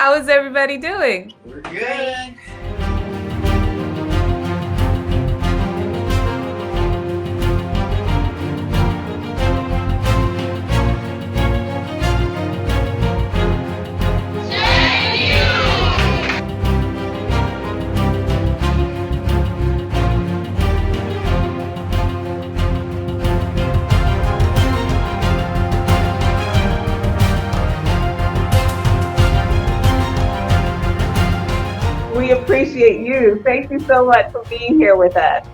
How is everybody doing? We're good. We appreciate you. Thank you so much for being here with us.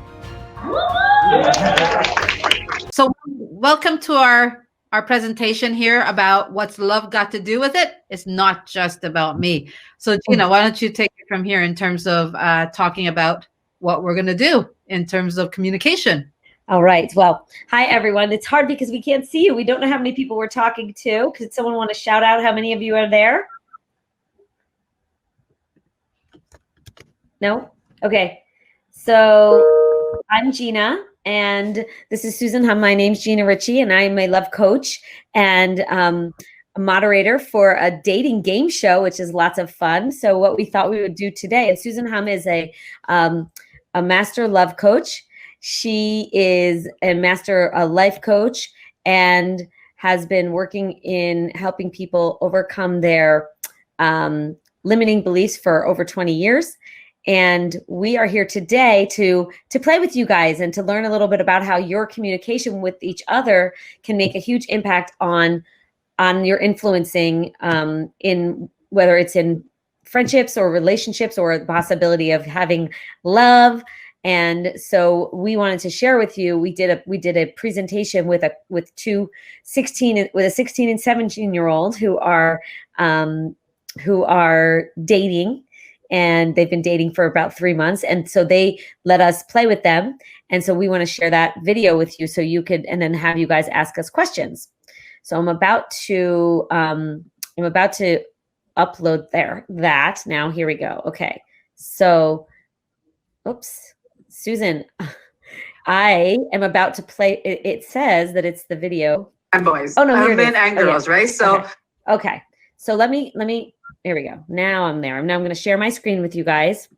So welcome to our presentation here about what's love got to do with it. It's not just about me. So Gina, why don't you take it from here in terms of talking about what we're going to do in terms of communication. All right. Well, hi, everyone. It's hard because we can't see you. We don't know how many people we're talking to. Could someone want to shout out how many of you are there? No? Okay. So I'm Gina, and this is Susan Hum. My name's Gina Ricci, and I'm a love coach and a moderator for a dating game show, which is lots of fun. So what we thought we would do today, and Susan Hum is a master love coach. She is a master life coach and has been working in helping people overcome their limiting beliefs for over 20 years. And we are here today to play with you guys and to learn a little bit about how your communication with each other can make a huge impact on your influencing in whether it's in friendships or relationships or the possibility of having love. And so we wanted to share with you. We did a presentation with a 16 and 17-year-old who are dating. And they've been dating for about 3 months. And so they let us play with them. And so we want to share that video with you so you could, and then have you guys ask us questions. So I'm about to upload that now. Here we go. Okay. So, oops, Susan, I am about to play. It says that it's the video. And boys. Oh no, here men and girls, right? So, okay. So let me. There we go. Now I'm there. Now I'm going to share my screen with you guys.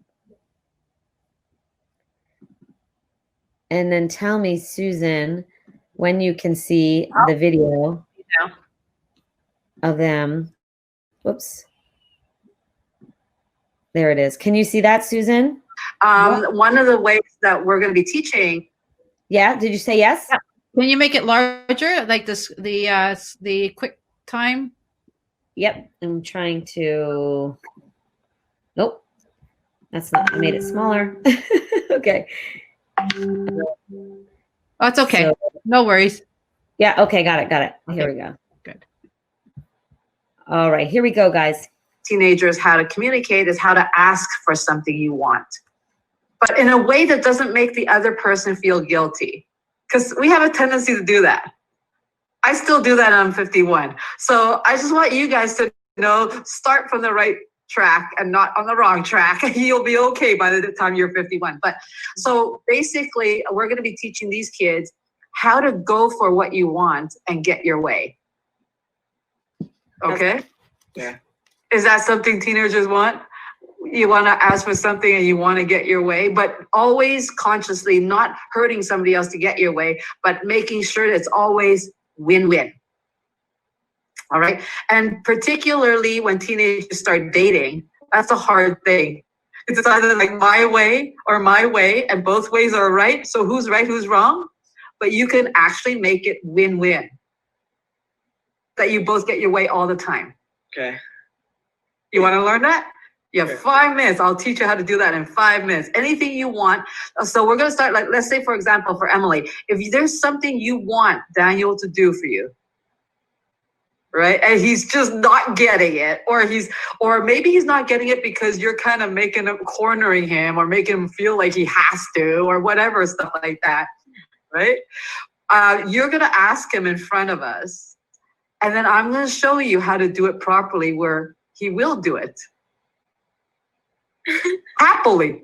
And then tell me, Susan, when you can see the video of them. Whoops. There it is. Can you see that, Susan? One of the ways that we're going to be teaching. Yeah. Did you say yes? Can you make it larger, like this, the quick time? Yep, I'm trying to, nope, that's not, I made it smaller. Okay. Oh, it's okay. So, no worries. Yeah, okay, got it. Okay. Here we go. Good. All right, here we go, guys. Teenagers, how to communicate is how to ask for something you want, but in a way that doesn't make the other person feel guilty, because we have a tendency to do that. I still do that. I'm 51. So I just want you guys to start from the right track and not on the wrong track. You'll be okay by the time you're 51. But so basically, we're going to be teaching these kids how to go for what you want and get your way. Okay? Yeah. Is that something teenagers want? You want to ask for something and you want to get your way, but always consciously not hurting somebody else to get your way, but making sure that it's always win-win. All right. And particularly when teenagers start dating, that's a hard thing. It's either like my way or my way, and both ways are right. So who's right, who's wrong? But you can actually make it win-win. That you both get your way all the time. Okay. You want to learn that? You have 5 minutes. I'll teach you how to do that in 5 minutes. Anything you want. So we're going to start, like, let's say, for example, for Emily, if there's something you want Daniel to do for you, right? And he's just not getting it, or maybe he's not getting it because you're kind of cornering him or making him feel like he has to, or whatever, stuff like that, right? You're going to ask him in front of us, and then I'm going to show you how to do it properly where he will do it. Happily,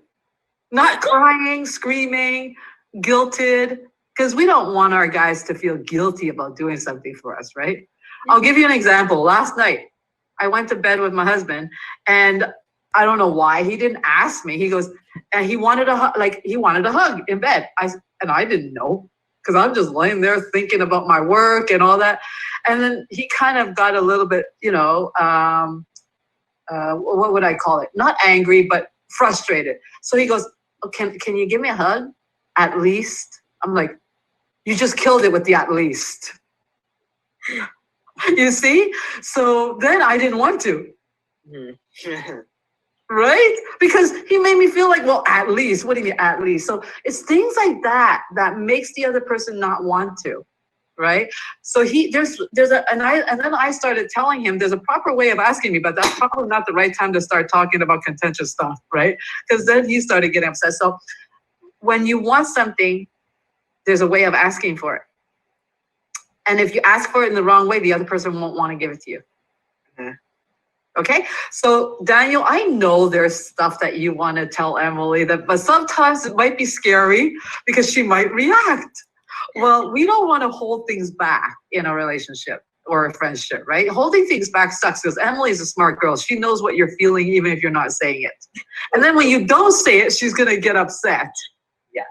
not crying, screaming, guilted, because we don't want our guys to feel guilty about doing something for us, right? I'll give you an example. Last night, I went to bed with my husband, and I don't know why he didn't ask me. He goes, and he wanted a hug in bed. I didn't know, because I'm just laying there thinking about my work and all that. And then he kind of got a little bit, what would I call it? Not angry, but frustrated. So he goes, oh, can you give me a hug? At least? I'm like, you just killed it with the at least. You see? So then I didn't want to. Right? Because he made me feel like, well, at least. What do you mean at least? So it's things like that that makes the other person not want to. Right? So and then I started telling him there's a proper way of asking me, but that's probably not the right time to start talking about contentious stuff, right? Because then he started getting upset. So when you want something, there's a way of asking for it. And if you ask for it in the wrong way, the other person won't want to give it to you. Okay? So Daniel, I know there's stuff that you want to tell Emily, but sometimes it might be scary because she might react. Well, we don't want to hold things back in a relationship or a friendship, right? Holding things back sucks because Emily's a smart girl. She knows what you're feeling even if you're not saying it. And then when you don't say it, she's going to get upset. Yeah.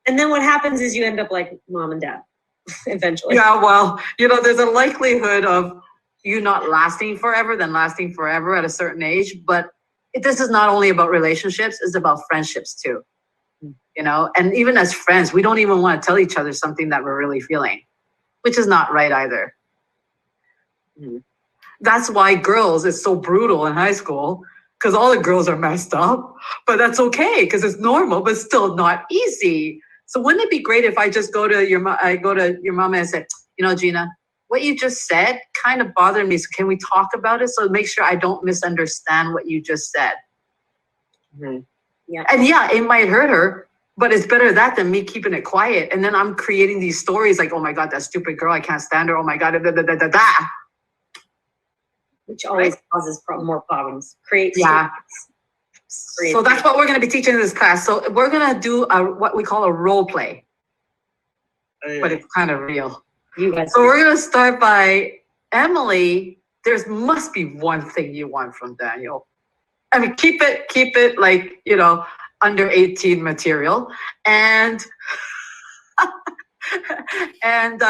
And then what happens is you end up like mom and dad eventually. Yeah, well, there's a likelihood of you not lasting forever than lasting forever at a certain age. But this is not only about relationships, it's about friendships too. And even as friends, we don't even want to tell each other something that we're really feeling, which is not right either. That's why girls is so brutal in high school, because all the girls are messed up, but that's okay because it's normal, but still not easy. So wouldn't it be great if I just go to your mom and say, Gina, what you just said kind of bothered me. So can we talk about it? So make sure I don't misunderstand what you just said. Yeah. And yeah, it might hurt her, but it's better that than me keeping it quiet. And then I'm creating these stories like, oh my God, that stupid girl, I can't stand her. Oh my God, da, da, da, da, da. Which always causes more problems. Yeah. So that's what we're going to be teaching in this class. So we're going to do what we call a role play, but it's kind of real. So we're going to start by Emily. Must be one thing you want from Daniel. I mean, keep it like, under 18 material. And and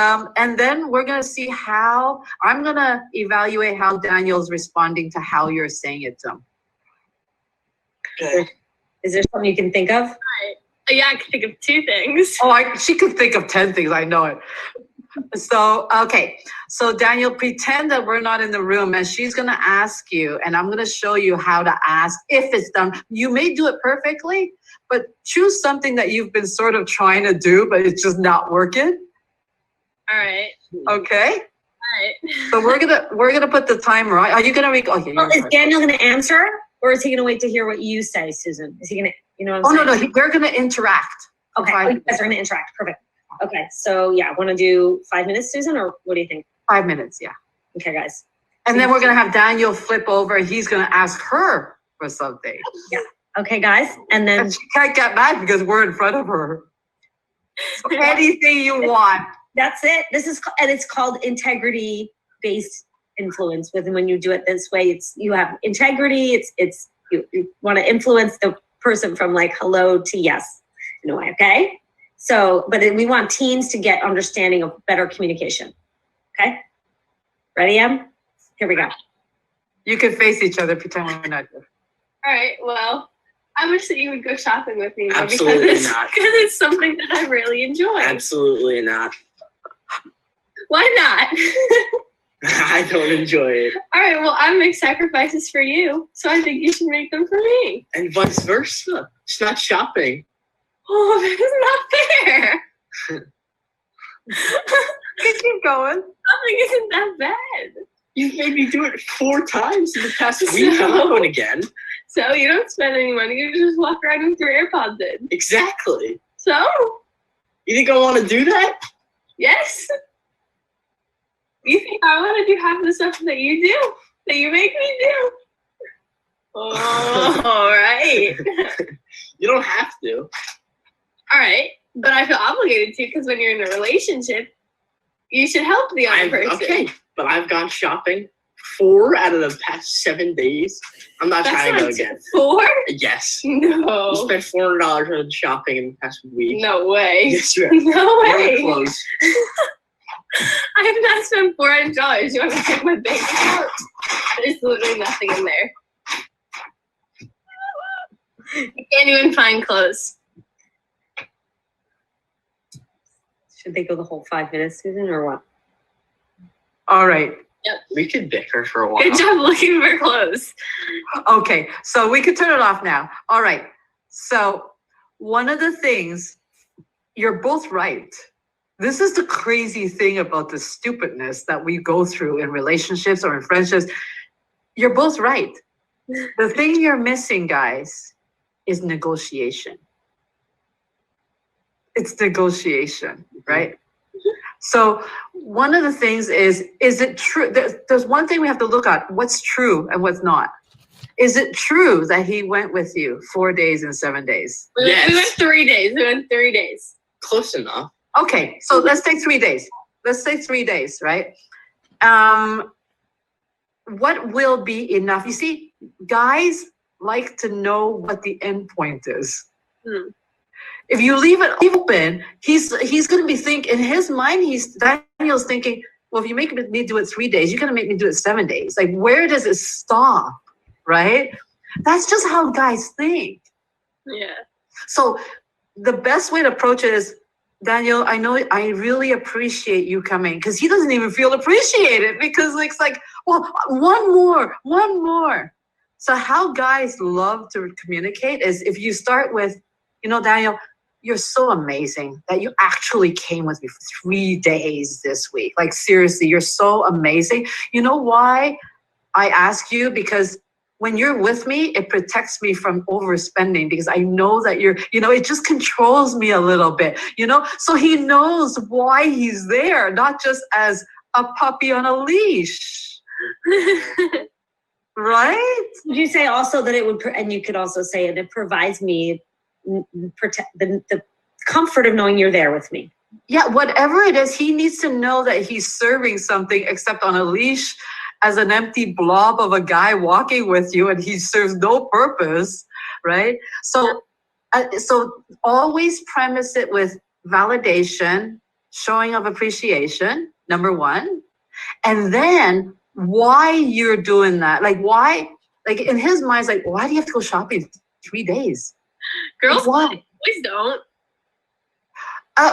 then we're going to see I'm going to evaluate how Daniel's responding to how you're saying it to him. Okay. Is there something you can think of? Yeah, I can think of 2 things. Oh, she could think of 10 things. I know it. So, okay. So Daniel, pretend that we're not in the room and she's going to ask you, and I'm going to show you how to ask if it's done. You may do it perfectly, but choose something that you've been sort of trying to do, but it's just not working. All right. Okay. All right. So we're gonna put the timer on. Are you gonna read? Okay. Well, is Daniel going to answer, or is he going to wait to hear what you say, Susan? Is he going to, Oh, no. We're going to interact. Okay. You guys are going to interact. Perfect. Okay. So yeah, want to do 5 minutes, Susan, or what do you think? 5 minutes. Yeah. Okay, guys. And then we're going to have Daniel flip over. He's going to ask her for something. Yeah. Okay, guys. And then she can't get mad because we're in front of her. So anything you want. That's it. It's called integrity-based influence. When you do it this way, you have integrity. You want to influence the person from like hello to yes in a way. Okay. So, but we want teens to get understanding of better communication. Okay. Ready, Em? Here we go. You can face each other, pretend we're not there. All right. Well, I wish that you would go shopping with me. Absolutely not. Because it's something that I really enjoy. Absolutely not. Why not? I don't enjoy it. All right. Well, I make sacrifices for you, so I think you should make them for me. And vice versa. It's not shopping. Oh, that is not fair. Keep going. Something isn't that bad. You've made me do it 4 times in the past week. I'm not going again. So you don't spend any money. You just walk around with your AirPods in. Exactly. So? You think I want to do that? Yes. You think I want to do half the stuff that you do? That you make me do? Oh, all right. You don't have to. All right. But I feel obligated to because when you're in a relationship, you should help the other person. Okay, but I've gone shopping 4 out of the past 7 days. I'm not That's trying to go not again. 4? Yes. You No. spent $400 on shopping in the past week. No way. Yes, you have. No way. Clothes. I have not spent $400. You want me to check my bank account? There's literally nothing in there. You can't even find clothes. Should they go the whole 5 minutes, Susan, or what? All right. We could bicker for a while. Good job looking for clothes. Okay, so we could turn it off now. All right. So one of the things, you're both right. This is the crazy thing about the stupidness that we go through in relationships or in friendships. You're both right. The thing you're missing, guys, is negotiation. It's negotiation, right? So one of the things is it true? There's one thing we have to look at, what's true and what's not. Is it true that he went with you 4 days and 7 days? Yes. We went 3 days. We went 3 days. Close enough. Okay, so let's take 3 days. Let's say 3 days, right? What will be enough? You see, guys like to know what the end point is. If you leave it open, he's going to be thinking, in his mind, Daniel's thinking, well, if you make me do it 3 days, you're going to make me do it 7 days. Like, where does it stop, right? That's just how guys think. Yeah. So the best way to approach it is, Daniel, I know I really appreciate you coming, because he doesn't even feel appreciated, because it's like, well, one more. So how guys love to communicate is if you start with, Daniel, you're so amazing that you actually came with me for 3 days this week. Like, seriously, you're so amazing. You know why I ask you? Because when you're with me, it protects me from overspending, because I know that it just controls me a little bit, So he knows why he's there, not just as a puppy on a leash. Right? Would you say also that it would, and you could also say it provides me the comfort of knowing you're there with me? Yeah, whatever it is, he needs to know that he's serving something except on a leash as an empty blob of a guy walking with you, and he serves no purpose, right? So always premise it with validation, showing of appreciation, number one, and then why you're doing that. Like, why? Like, in his mind, it's like, why do you have to go shopping 3 days? Girls, Why? boys don't.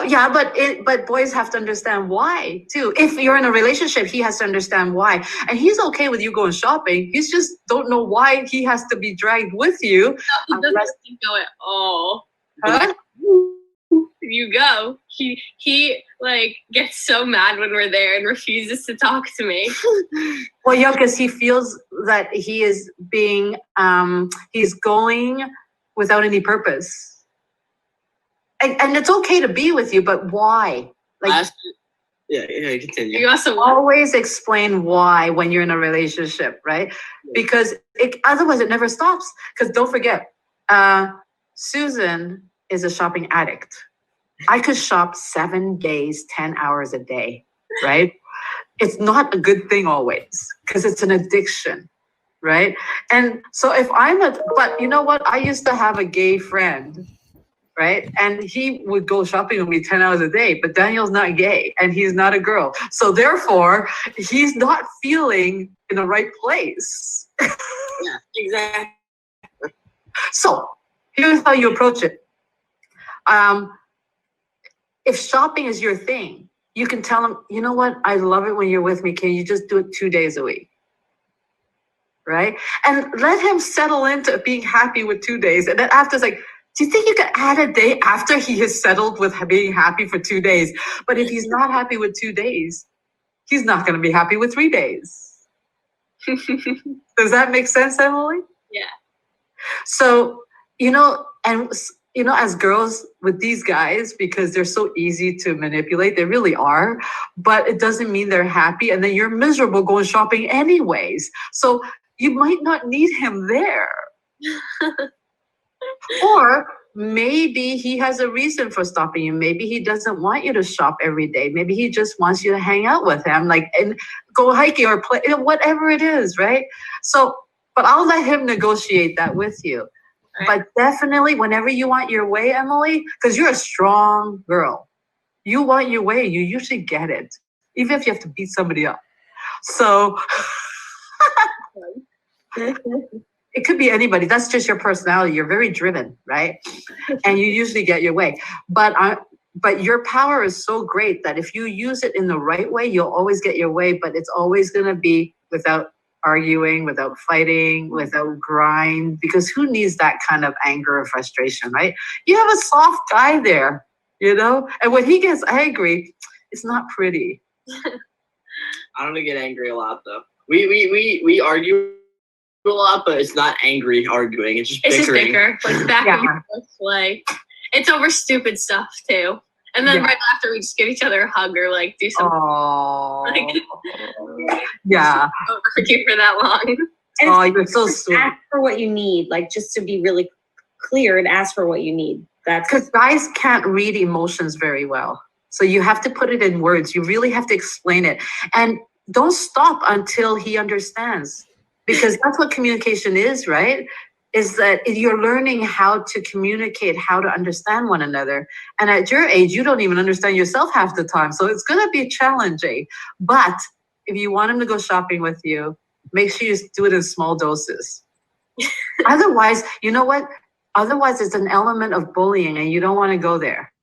Yeah, but boys have to understand why too. If you're in a relationship, he has to understand why, and he's okay with you going shopping. He's just don't know why he has to be dragged with you. No, he doesn't go at all. Huh? You go. He like gets so mad when we're there and refuses to talk to me. Well, yeah, because he feels that he is being he's going without any purpose. And it's okay to be with you, but why? Like, Continue. You also always explain why when you're in a relationship, right? Because otherwise it never stops. Because don't forget, Susan is a shopping addict. I could shop 7 days, 10 hours a day, right? It's not a good thing always, because it's an addiction, right? And so but you know what? I used to have a gay friend, right? And he would go shopping with me 10 hours a day, but Daniel's not gay and he's not a girl. So therefore, he's not feeling in the right place. Yeah, exactly. So here's how you approach it. If shopping is your thing, you can tell him, you know what? I love it when you're with me. Can you just do it 2 days a week? Right? And let him settle into being happy with 2 days. And then after, it's like, do you think you could add a day after he has settled with being happy for 2 days? But if he's not happy with 2 days, he's not going to be happy with 3 days. Does that make sense, Emily? Yeah. So, as girls with these guys, because they're so easy to manipulate, they really are, but it doesn't mean they're happy. And then you're miserable going shopping anyways. So you might not need him there. Or maybe he has a reason for stopping you. Maybe he doesn't want you to shop every day. Maybe he just wants you to hang out with him, like, and go hiking or play, whatever it is, right? So, but I'll let him negotiate that with you. But definitely, whenever you want your way, Emily, because you're a strong girl, you want your way, you usually get it, even if you have to beat somebody up. So it could be anybody. That's just your personality. You're very driven, right? And you usually get your way. But your power is so great that if you use it in the right way, you'll always get your way. But it's always going to be without arguing, without fighting, without grind. Because who needs that kind of anger or frustration, right? You have a soft guy there, you know. And when he gets angry, it's not pretty. I don't get angry a lot though. We argue a lot, but it's not angry arguing. It's just bickering. It's just bicker, like back and forth. Like it's over stupid stuff too. And then right after, we just give each other a hug or like do something. Like, yeah. Don't forget for that long. Oh, you're so sweet. Ask for what you need, like just to be really clear and ask for what you need. That's because guys can't read emotions very well. So you have to put it in words. You really have to explain it. And don't stop until he understands. Because that's what communication is, right? Is that you're learning how to communicate, how to understand one another. And at your age, you don't even understand yourself half the time. So it's going to be challenging. But if you want him to go shopping with you, make sure you do it in small doses. Otherwise, you know what? Otherwise, it's an element of bullying and you don't want to go there.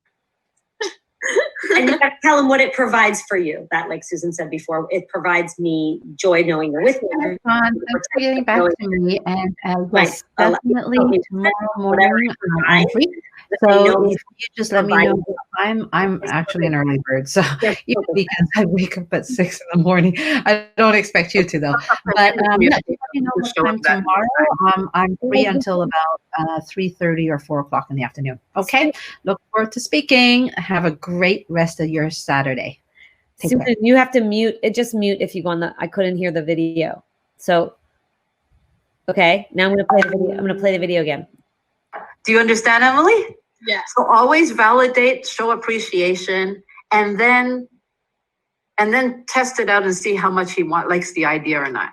And you have to tell him what it provides for you. That, like Susan said before, it provides me joy knowing you're with me. Thanks for getting back to me. And yes, definitely tomorrow morning I'm free. So if you just let me know what time, I'm actually an early bird. So even weekends, I wake up at 6 a.m. I don't expect you to though. But let me know what time tomorrow. I'm free until about 3:30 or 4 o'clock in the afternoon. Okay. Look forward to speaking. Have a great rest of your Saturday. Susan, you have to mute it. Just mute if you go on the. I couldn't hear the video. So, okay. Now I'm going to play the video. I'm going to play the video again. Do you understand, Emily? Yeah. So always validate, show appreciation, and then test it out and see how much he likes the idea or not.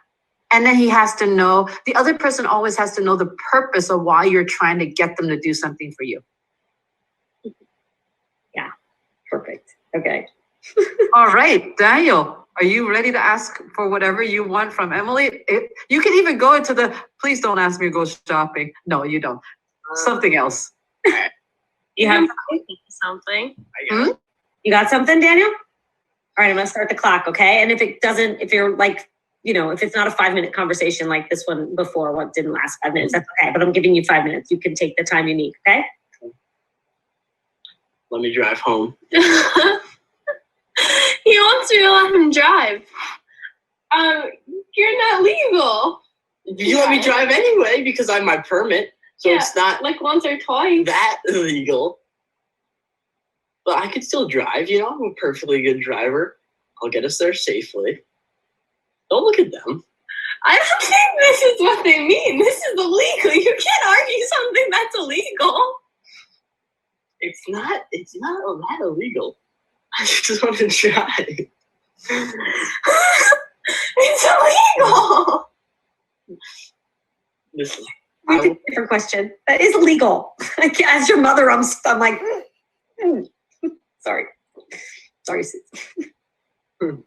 And then he has to know, the other person always has to know the purpose of why you're trying to get them to do something for you. Yeah. Perfect. Okay. All right, Daniel, are you ready to ask for whatever you want from Emily? You can even go into please don't ask me to go shopping. No, you don't. Something else. You have something. You got something, Daniel? All right, I'm gonna start the clock, okay? And if you're like, if it's not a 5-minute conversation like this one before, what didn't last 5 minutes, that's okay. But I'm giving you 5 minutes. You can take the time you need, okay? Let me drive home. He wants me to let him drive. You're not legal. You let me drive anyway because I have my permit. So it's not like once or twice. That illegal. But I could still drive, I'm a perfectly good driver. I'll get us there safely. Don't look at them. I don't think this is what they mean. This is illegal. You can't argue something that's illegal. It's not that illegal. I just want to drive. It's illegal. Listen. Different question. That is illegal. As your mother, I'm like, sorry. Sorry, Susan.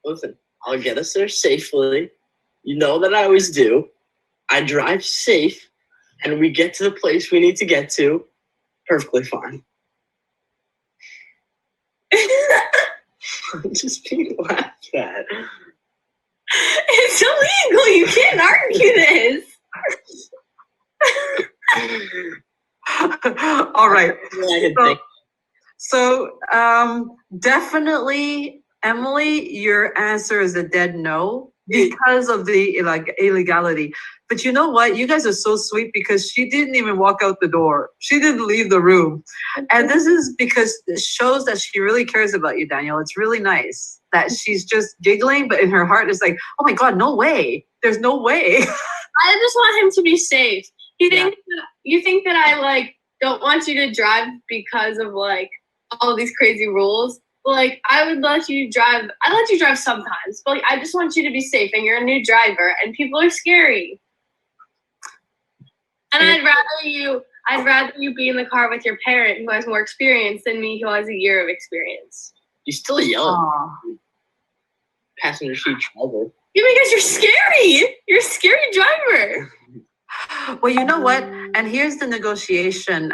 Listen, I'll get us there safely. You know that I always do. I drive safe, and we get to the place we need to get to perfectly fine. I'm just being laughed at. It's illegal. You can't argue this. All right. So definitely, Emily, your answer is a dead no because of the illegality. But you know what? You guys are so sweet because she didn't even walk out the door. She didn't leave the room. And this is because it shows that she really cares about you, Daniel. It's really nice that she's just giggling, but in her heart is like, oh my God, no way. There's no way. I just want him to be safe. You think that I like don't want you to drive because of like all these crazy rules? Like I would let you drive. I let you drive sometimes, but like, I just want you to be safe. And you're a new driver, and people are scary. And I'd rather you be in the car with your parent who has more experience than me, who has a year of experience. You're still young. Passenger seat driver. Yeah, because you're scary. You're a scary driver. Well, you know what? And here's the negotiation.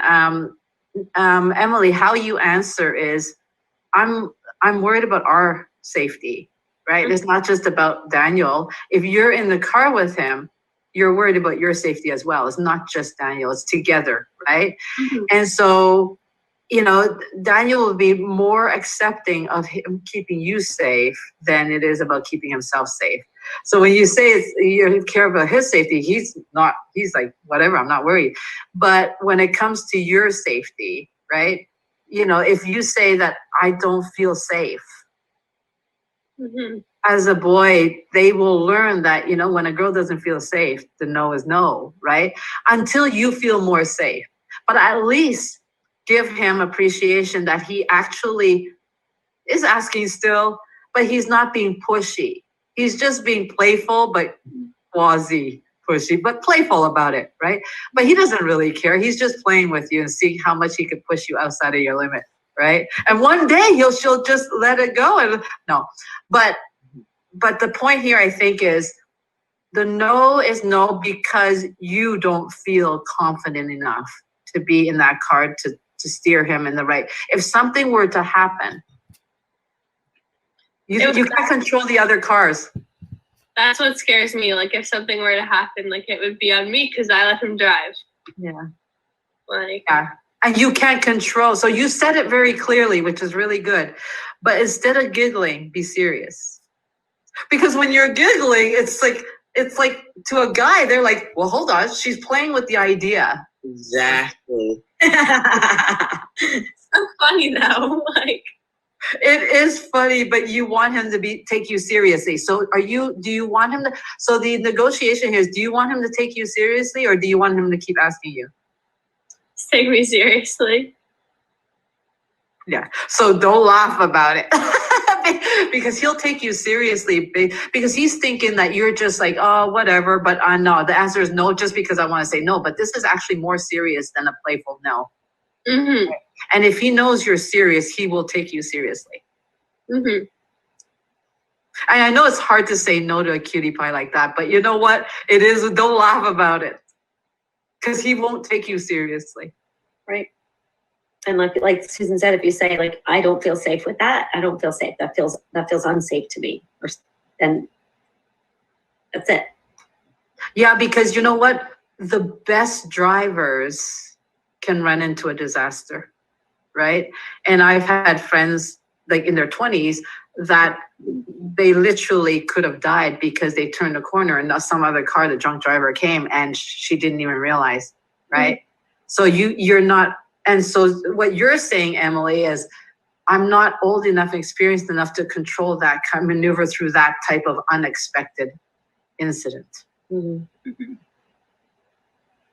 Emily, how you answer is, I'm worried about our safety, right? It's not just about Daniel. If you're in the car with him, you're worried about your safety as well. It's not just Daniel, it's together, right? Mm-hmm. And so, you know, Daniel will be more accepting of him keeping you safe than it is about keeping himself safe. So when you say you care about his safety, he's like, whatever, I'm not worried. But when it comes to your safety, right? You know, if you say that I don't feel safe, as a boy, they will learn that, you know, when a girl doesn't feel safe, the no is no, right? Until you feel more safe. But at least give him appreciation that he actually is asking still, but he's not being pushy. He's just being playful, but quasi pushy, but playful about it, right? But he doesn't really care. He's just playing with you and seeing how much he could push you outside of your limit, right? And one day she'll just let it go. And no, but the point here, I think, is the no is no because you don't feel confident enough to be in that car to steer him in the right. If something were to happen, you can't control the other cars. That's what scares me. Like if something were to happen, like it would be on me because I let him drive. Yeah. Like. Yeah. And you can't control. So you said it very clearly, which is really good. But instead of giggling, be serious. Because when you're giggling, it's like to a guy, they're like, well, hold on, she's playing with the idea. Exactly. It's so funny though. Like it is funny, but you want him to take you seriously. So do you want him to, so the negotiation here is, do you want him to take you seriously or do you want him to keep asking you? Take me seriously. Yeah. So don't laugh about it. Because he'll take you seriously because he's thinking that you're just like, oh, whatever. But no, the answer is no, just because I want to say no. But this is actually more serious than a playful no. Mm-hmm. And if he knows you're serious, he will take you seriously. Mm-hmm. And I know it's hard to say no to a cutie pie like that, but you know what? It is. Don't laugh about it because he won't take you seriously. Right. And like Susan said, if you say like, I don't feel safe with that, I don't feel safe. That feels unsafe to me. Then that's it. Yeah, because you know what? The best drivers can run into a disaster, right? And I've had friends like in their 20s that they literally could have died because they turned a corner and some other car, the drunk driver came and she didn't even realize, right? Mm-hmm. So you're not. And so what you're saying, Emily, is I'm not old enough, experienced enough to control that, maneuver through that type of unexpected incident. Mm-hmm.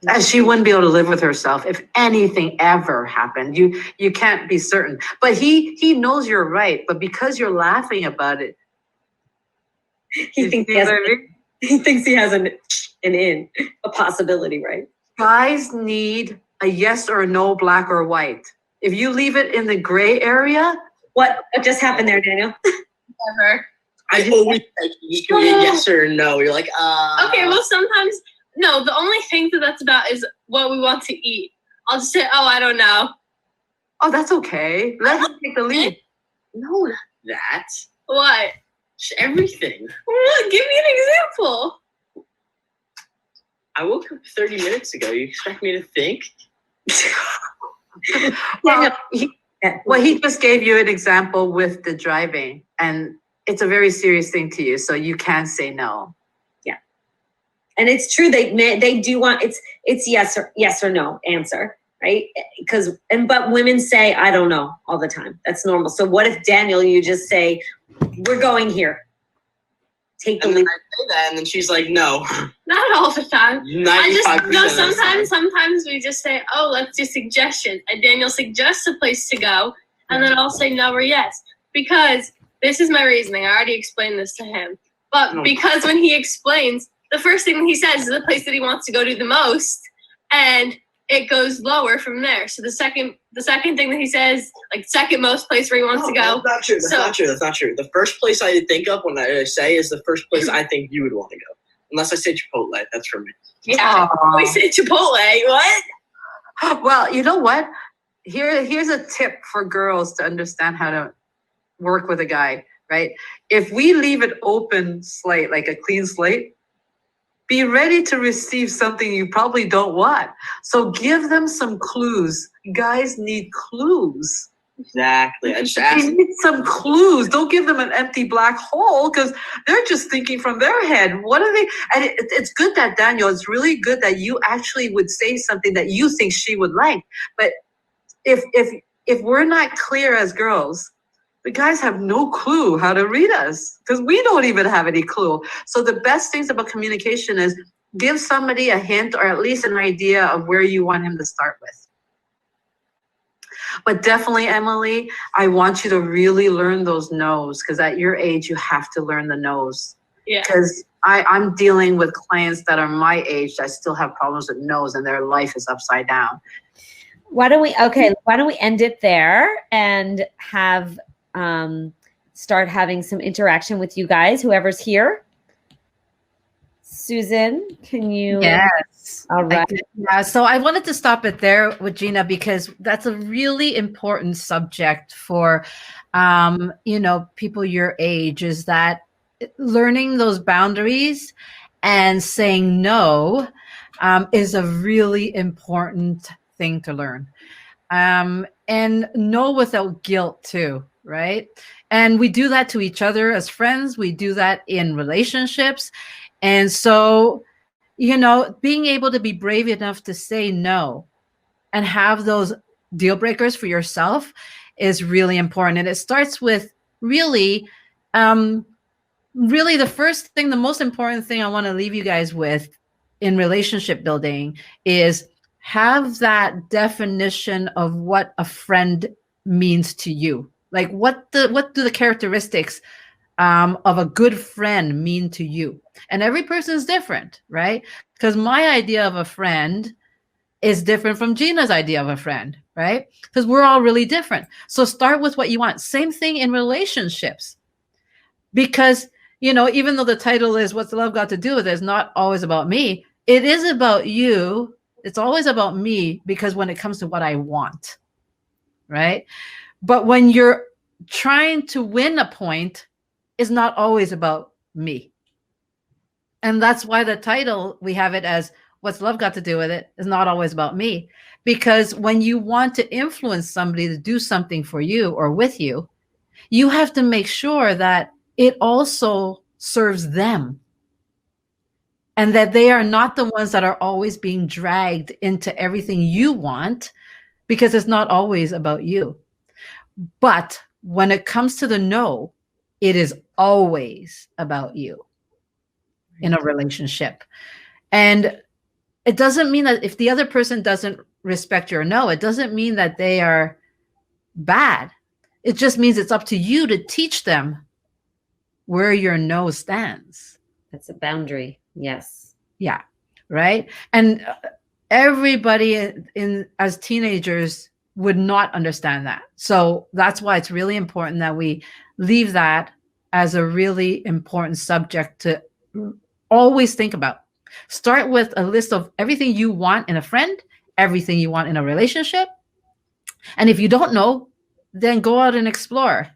And she wouldn't be able to live with herself if anything ever happened. You can't be certain. But he knows you're right. But because you're laughing about it, he thinks he has a possibility, right? Guys need a yes or a no, black or white. If you leave it in the gray area, what just happened there, Daniel? Never. I always like you a yes or no. You're like, Okay, well sometimes no. The only thing that's about is what we want to eat. I'll just say, oh, I don't know. Oh, that's okay. Let him take the lead. No, not that. What? Just everything. Well, give me an example. I woke up 30 minutes ago. You expect me to think? He just gave you an example with the driving, and it's a very serious thing to you, so you can say no. Yeah, and it's true. They do want it's yes or no answer, right? But women say I don't know all the time. That's normal. So what if, Daniel, you just say we're going here. take the lead. I say that, and then she's like, no. Not all the time. 95% no. of the time. Sometimes we just say, "Oh, let's do suggestions," and Daniel suggests a place to go, and then I'll say no or yes, because this is my reasoning. I already explained this to him, but because when he explains, the first thing he says is the place that he wants to go to the most, and it goes lower from there. So the second thing that he says, like second most place where he wants to go. That's not true. That's not true. The first place I think of when I say is the first place I think you would want to go. Unless I say Chipotle, that's for me. Yeah, we say Chipotle. What? Well, you know what? Here's a tip for girls to understand how to work with a guy, right? If we leave it open slate, like a clean slate, be ready to receive something you probably don't want. So give them some clues. Guys need clues. Exactly. I just asked. They need some clues. Don't give them an empty black hole because they're just thinking from their head. What are they? And it's good that, Daniel, it's really good that you actually would say something that you think she would like. But if we're not clear as girls, the guys have no clue how to read us because we don't even have any clue. So the best things about communication is give somebody a hint or at least an idea of where you want him to start with. But definitely, Emily, I want you to really learn those no's because at your age, you have to learn the no's. Yeah. Because I'm dealing with clients that are my age that still have problems with no's and their life is upside down. Why don't we end it there and have start having some interaction with you guys, whoever's here. Susan, can you? Yes. All right. Yeah. So I wanted to stop it there with Gina because that's a really important subject for, people your age, is that learning those boundaries and saying no is a really important thing to learn. And no without guilt too, right? And we do that to each other as friends. We do that in relationships. And so, being able to be brave enough to say no and have those deal breakers for yourself is really important. And it starts with really the first thing, the most important thing I want to leave you guys with in relationship building is have that definition of what a friend means to you. Like what do the characteristics of a good friend mean to you? And every person is different, right? Because my idea of a friend is different from Gina's idea of a friend, right? Because we're all really different. So start with what you want. Same thing in relationships. Because, even though the title is What's Love Got to Do with It, it's not always about me. It is about you. It's always about me because when it comes to what I want, right? But when you're trying to win a point, it's not always about me. And that's why the title, we have it as What's Love Got to Do with It, is not always about me. Because when you want to influence somebody to do something for you or with you, you have to make sure that it also serves them. And that they are not the ones that are always being dragged into everything you want, because it's not always about you. But when it comes to the no, it is always about you in a relationship. And it doesn't mean that if the other person doesn't respect your no, it doesn't mean that they are bad. It just means it's up to you to teach them where your no stands. That's a boundary. Yes. Yeah. Right. And everybody as teenagers would not understand that. So that's why it's really important that we leave that as a really important subject to always think about. Start with a list of everything you want in a friend, everything you want in a relationship. And if you don't know, then go out and explore.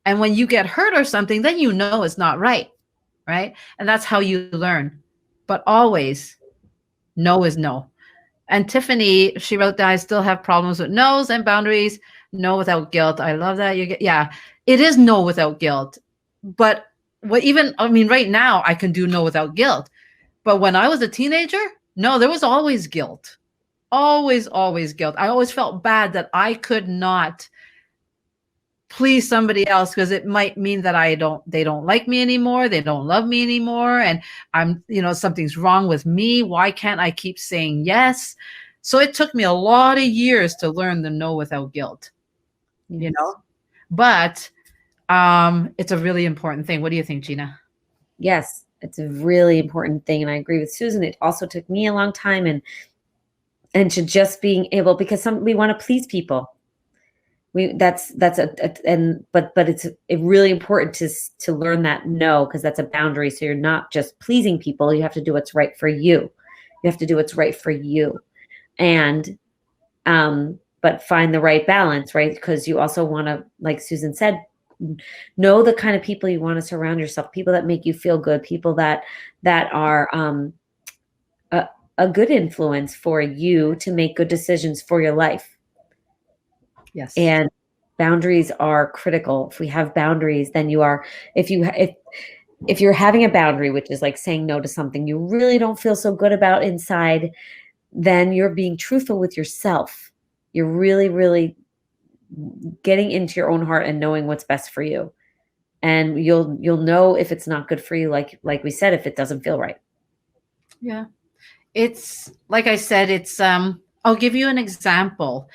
And when you get hurt or something, then it's not right. Right. And that's how you learn. But always, no is no. And Tiffany, she wrote that I still have problems with no's and boundaries. No without guilt. I love that. It is no without guilt. But right now I can do no without guilt. But when I was a teenager, no, there was always guilt. Always, always guilt. I always felt bad that I could not please somebody else because it might mean that they don't like me anymore, they don't love me anymore, and I'm, something's wrong with me. Why can't I keep saying yes? So it took me a lot of years to learn the no without guilt. Yes. But it's a really important thing. What do you think, Gina? Yes, it's a really important thing, and I agree with Susan. It also took me a long time, and to just being able, because we want to please people. But it's really important to learn that no, because that's a boundary. So you're not just pleasing people. You have to do what's right for you. You have to do what's right for you, and but find the right balance, right? Because you also want to, like Susan said, know the kind of people you want to surround yourself. People that make you feel good. People that are a good influence for you to make good decisions for your life. Yes. And boundaries are critical. If we have boundaries, then if you're having a boundary, which is like saying no to something you really don't feel so good about inside, then you're being truthful with yourself. You're really, really getting into your own heart and knowing what's best for you. And you'll know if it's not good for you, like we said, if it doesn't feel right. Yeah. It's like I said, I'll give you an example.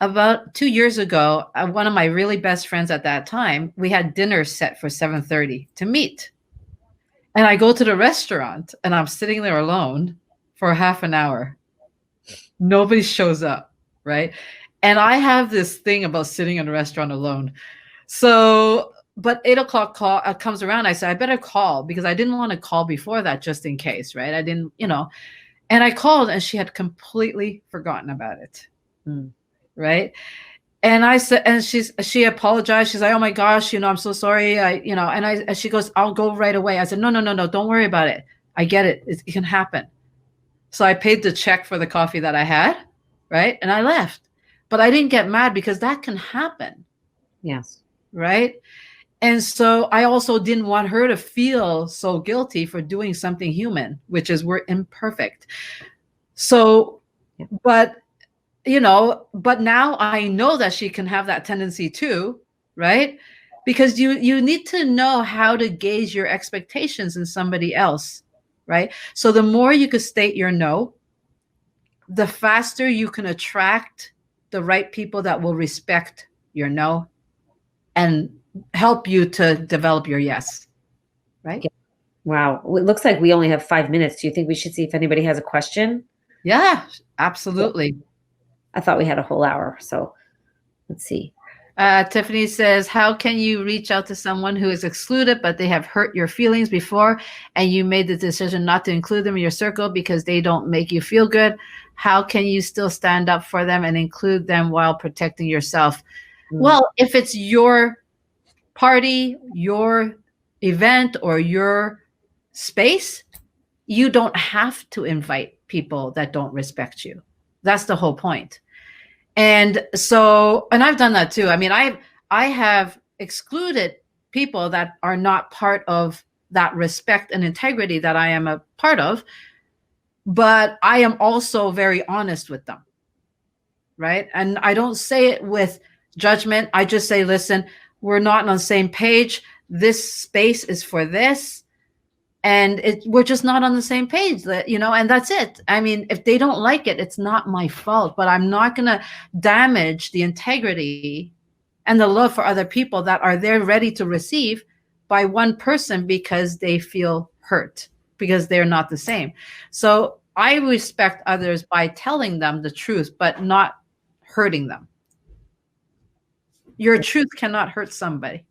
About 2 years ago, one of my really best friends at that time, we had dinner set for 7:30 to meet. And I go to the restaurant and I'm sitting there alone for half an hour. Nobody shows up, right? And I have this thing about sitting in a restaurant alone. So, but 8:00 comes around. I said, I better call because I didn't want to call before that just in case, right? I didn't, and I called and she had completely forgotten about it. Right. And I said, and she apologized. She's like, oh my gosh, I'm so sorry. And she goes, I'll go right away. I said, no, don't worry about it. I get it. It can happen. So I paid the check for the coffee that I had. Right. And I left, but I didn't get mad because that can happen. Yes. Right. And so I also didn't want her to feel so guilty for doing something human, which is we're imperfect. So, but now I know that she can have that tendency too, right? Because you need to know how to gauge your expectations in somebody else, right? So the more you could state your no, the faster you can attract the right people that will respect your no and help you to develop your yes, right? Wow. It looks like we only have 5 minutes. Do you think we should see if anybody has a question? Yeah, absolutely. I thought we had a whole hour. So let's see. Tiffany says, how can you reach out to someone who is excluded, but they have hurt your feelings before and you made the decision not to include them in your circle because they don't make you feel good? How can you still stand up for them and include them while protecting yourself? Well, if it's your party, your event, or your space, you don't have to invite people that don't respect you. That's the whole point. And so, and I've done that too. I mean, I have excluded people that are not part of that respect and integrity that I am a part of, but I am also very honest with them, right? And I don't say it with judgment. I just say, listen, we're not on the same page. This space is for this. And we're just not on the same page, and that's it. I mean, if they don't like it, it's not my fault, but I'm not going to damage the integrity and the love for other people that are there ready to receive by one person because they feel hurt, because they're not the same. So I respect others by telling them the truth, but not hurting them. Your truth cannot hurt somebody.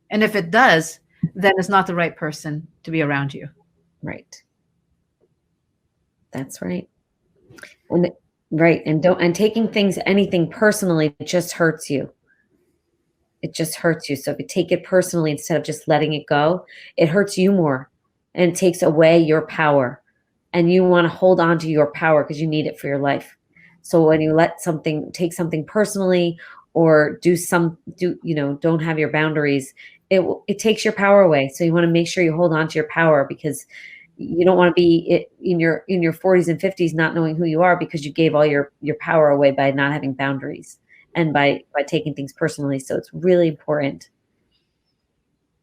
And if it does, then it's not the right person to be around you. Right. That's right. And taking anything personally, it just hurts you. It just hurts you. So if you take it personally instead of just letting it go, it hurts you more and it takes away your power. And you want to hold on to your power because you need it for your life. So when you take something personally or don't have your boundaries, it takes your power away. So you want to make sure you hold on to your power because you don't want to be in your 40s and 50s not knowing who you are because you gave all your power away by not having boundaries. and by taking things personally. So it's really important.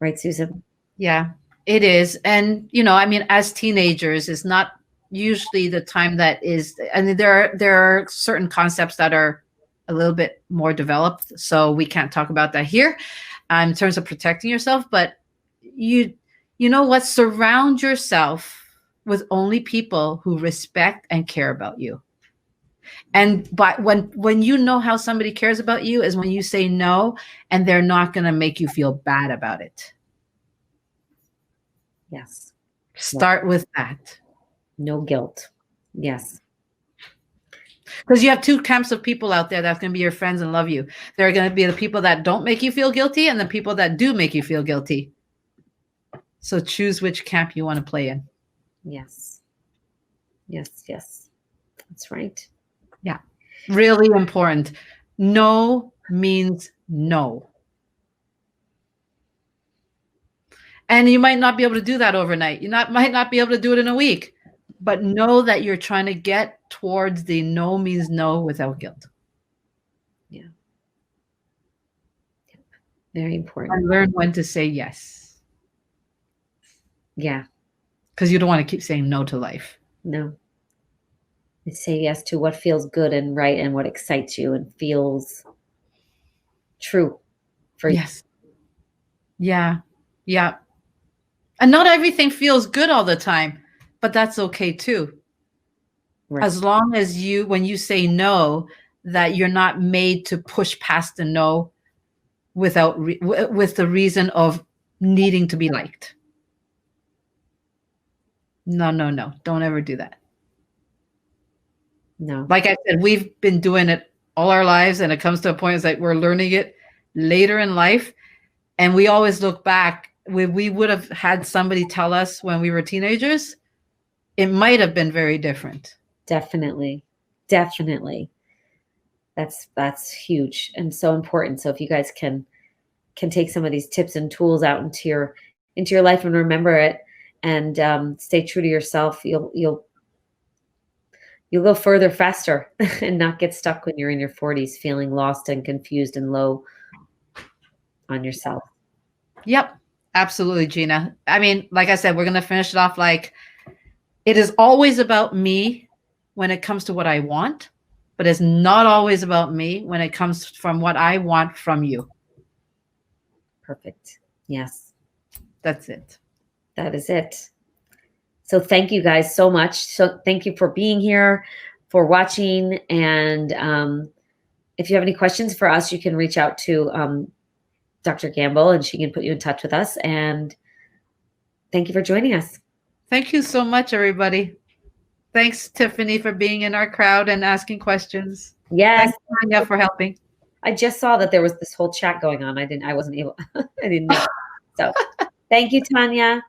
Right, Susan? Yeah, it is. And, I mean, as teenagers, it's not usually the time that is, and there are certain concepts that are a little bit more developed. So we can't talk about that here in terms of protecting yourself. But you know what? Surround yourself with only people who respect and care about you. And when you know how somebody cares about you is when you say no, and they're not going to make you feel bad about it. Yes. Start with that. No guilt. Yes. Because you have two camps of people out there that's going to be your friends and love you. There are going to be the people that don't make you feel guilty and the people that do make you feel guilty. So choose which camp you want to play in. Yes. Yes, yes. That's right. Yeah. Really important. No means no. And you might not be able to do that overnight. Might not be able to do it in a week. But know that you're trying to get towards the no means no without guilt. Yeah. Very important. And learn when to say yes. Yeah. Because you don't want to keep saying no to life. No. Say yes to what feels good and right and what excites you and feels true for you. Yes. Yeah. Yeah. And not everything feels good all the time, but that's okay too. Right. As long as when you say no, that you're not made to push past the no with the reason of needing to be liked. No. Don't ever do that. No. Like I said, we've been doing it all our lives, and it comes to a point it's like we're learning it later in life. And we always look back. We would have had somebody tell us when we were teenagers, it might have been very different. Definitely. That's huge and so important. So if you guys can take some of these tips and tools out into your life and remember it and stay true to yourself, you'll go further faster and not get stuck when you're in your 40s feeling lost and confused and low on yourself. Yep. Absolutely, Gina. I mean, like I said, we're going to finish it off like it is always about me when it comes to what I want, but it's not always about me when it comes from what I want from you. Perfect. Yes. That's it. That is it. So thank you guys so much. So thank you for being here, for watching. And if you have any questions for us, you can reach out to Dr. Gamble and she can put you in touch with us. And thank you for joining us. Thank you so much, everybody. Thanks, Tiffany, for being in our crowd and asking questions. Yes. Thanks, Tanya, for helping. I just saw that there was this whole chat going on. I wasn't able, I didn't know. So thank you, Tanya.